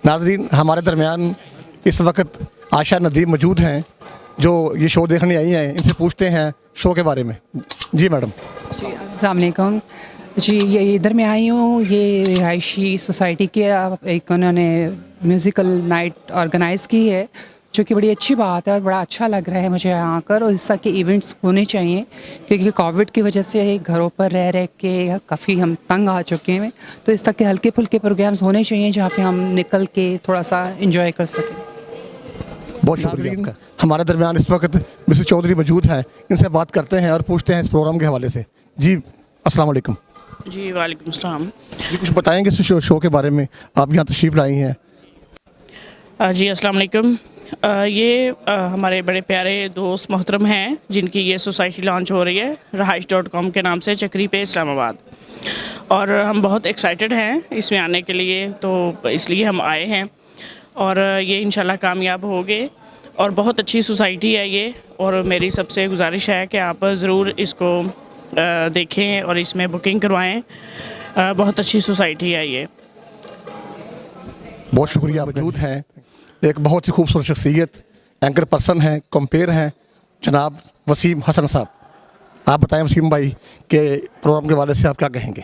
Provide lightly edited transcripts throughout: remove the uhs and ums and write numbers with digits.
नाजरीन, हमारे दरमियान इस वक्त आशा नदीम मौजूद हैं जो ये शो देखने आई हैं। इनसे पूछते हैं शो के बारे में। जी मैडम। जी अस्सलाम वालेकुम। जी ये इधर मैं आई हूँ, ये रिहायशी सोसाइटी के एक उन्होंने म्यूज़िकल नाइट ऑर्गेनाइज़ की है, जो कि बड़ी अच्छी बात है और बड़ा अच्छा लग रहा है मुझे यहाँ आकर। और इस तरह के इवेंट्स होने चाहिए क्योंकि कोविड की वजह से घरों पर रह रह के काफ़ी हम तंग आ चुके हैं। तो इस तरह के हल्के फुल्के प्रोग्राम्स होने चाहिए जहाँ पे हम निकल के थोड़ा सा इंजॉय कर सकें। बहुत शुक्रिया आपका। हमारे दरमियान इस वक्त मिसेस चौधरी मौजूद हैं। इनसे बात करते हैं और पूछते हैं इस प्रोग्राम के हवाले से। जी अस्सलाम वालेकुम। जी वालेकुम सलाम। जी कुछ बताएंगे इस शो के बारे में, आप यहाँ तशरीफ़ लाई हैं। जी अस्सलाम वालेकुम। ये हमारे बड़े प्यारे दोस्त मोहतरम हैं जिनकी ये सोसाइटी लॉन्च हो रही है रहाइश.com के नाम से, चक्री पे इस्लामाबाद। और हम बहुत एक्साइटेड हैं इसमें आने के लिए, तो इसलिए हम आए हैं और ये इंशाल्लाह कामयाब होंगे। और बहुत अच्छी सोसाइटी है ये, और मेरी सबसे गुजारिश है कि आप ज़रूर इसको देखें और इसमें बुकिंग करवाएं। बहुत अच्छी सोसाइटी है ये। बहुत शुक्रिया। मौजूद हैं एक बहुत ही खूबसूरत शख्सियत, एंकर पर्सन हैं, कंपेयर हैं, जनाब वसीम हसन साहब। आप बताएं वसीम भाई के प्रोग्राम के हवाले से आप क्या कहेंगे।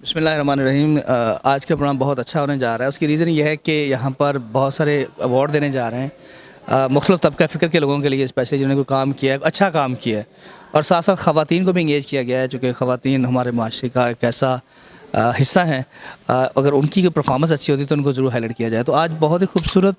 बिस्मिल्लाहिर्रहमानिर्रहीम। आज का प्रोग्राम बहुत अच्छा होने जा रहा है। उसकी रीज़न ये है कि यहाँ पर बहुत सारे अवार्ड देने जा रहे हैं मुख्तलिफ़ तबका फ़िक्र के लोगों के लिए, स्पेशली जिन्होंने कोई काम किया है, अच्छा काम किया है। और साथ साथ ख़वातीन को भी इंगेज किया गया है, चूँकि ख़वातीन हमारे माशरे का एक ऐसा हिस्सा हैं, अगर उनकी कोई परफॉर्मेंस अच्छी होती तो उनको ज़रूर हाईलाइट किया जाए। तो आज बहुत ही खूबसूरत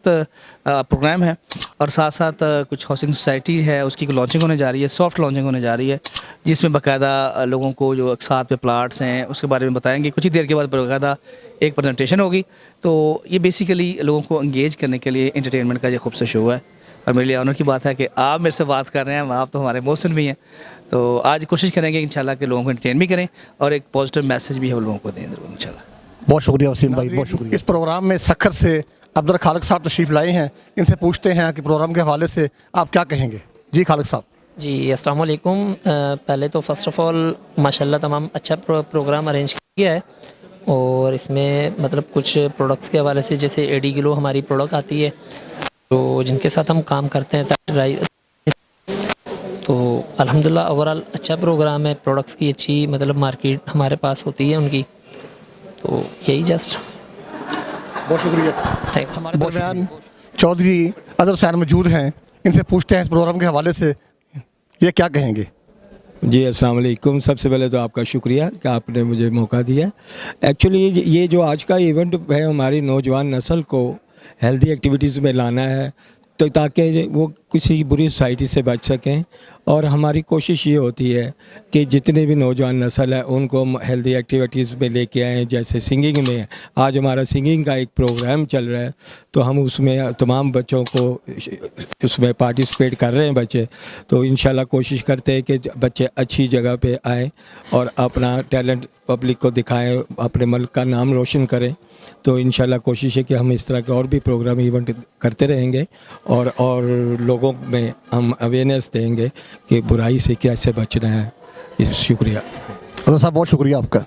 प्रोग्राम है। और साथ साथ कुछ हाउसिंग सोसाइटी है, उसकी लॉन्चिंग होने जा रही है, सॉफ्ट लॉन्चिंग होने जा रही है, जिसमें बाकायदा लोगों को जो साथ पे प्लाट्स हैं उसके बारे में बताएंगे। कुछ ही देर के बाद बाकायदा एक प्रेजेंटेशन होगी। तो ये बेसिकली लोगों को इंगेज करने के लिए एंटरटेनमेंट का ये खूबसूरत शो है। और मेरे लिए ऑनर की बात है कि आप मेरे से बात कर रहे हैं, आप तो हमारे मोहसिन भी हैं। तो आज कोशिश करेंगे इंशाल्लाह कि लोगों को एंटरटेन भी करें और एक पॉजिटिव मैसेज भी हम लोगों को दें इंशाल्लाह। बहुत शुक्रिया वसीम भाई, बहुत शुक्रिया। इस प्रोग्राम में सखर से अब्दुल खालिक साहब तशरीफ़ लाए हैं। इनसे पूछते हैं कि प्रोग्राम के हवाले से आप क्या कहेंगे। जी खालिक साहब। जी अस्सलाम वालेकुम। पहले तो फ़र्स्ट ऑफ़ ऑल माशाल्लाह तमाम अच्छा प्रोग्राम अरेंज किया है। और इसमें मतलब कुछ प्रोडक्ट्स के हवाले से, जैसे एडी ग्लो हमारी प्रोडक्ट आती है तो जिनके साथ हम काम करते हैं, तो अल्हम्दुलिल्लाह ओवरऑल अच्छा प्रोग्राम है। प्रोडक्ट्स की अच्छी मतलब मार्केट हमारे पास होती है उनकी। तो यही जस्ट। बहुत शुक्रिया, थैंक्स। हमारे दरमियान चौधरी अजहर हुसैन मौजूद हैं। इनसे पूछते हैं इस प्रोग्राम के हवाले से ये क्या कहेंगे। जी अस्सलाम वालेकुम। सबसे पहले तो आपका शुक्रिया कि आपने मुझे मौका दिया। एक्चुअली ये जो आज का इवेंट है हमारी नौजवान नस्ल को हेल्दी एक्टिविटीज़ में लाना है, तो ताकि वो किसी बुरी सोसाइटी से बच सकें। और हमारी कोशिश ये होती है कि जितने भी नौजवान नस्ल है उनको हम हेल्दी एक्टिविटीज़ में लेके आएँ। जैसे सिंगिंग में आज हमारा सिंगिंग का एक प्रोग्राम चल रहा है, तो हम उसमें तमाम बच्चों को उसमें पार्टिसिपेट कर रहे हैं बच्चे। तो इंशाल्लाह कोशिश करते हैं कि बच्चे अच्छी जगह पे आएँ और अपना टैलेंट पब्लिक को दिखाएं, अपने मुल्क का नाम रोशन करें। तो इंशाल्लाह कोशिश है कि हम इस तरह के और भी प्रोग्राम इवेंट करते रहेंगे और लोगों में हम अवेयरनेस देंगे कि बुराई से कैसे बचना है। शुक्रिया। साहब बहुत शुक्रिया आपका।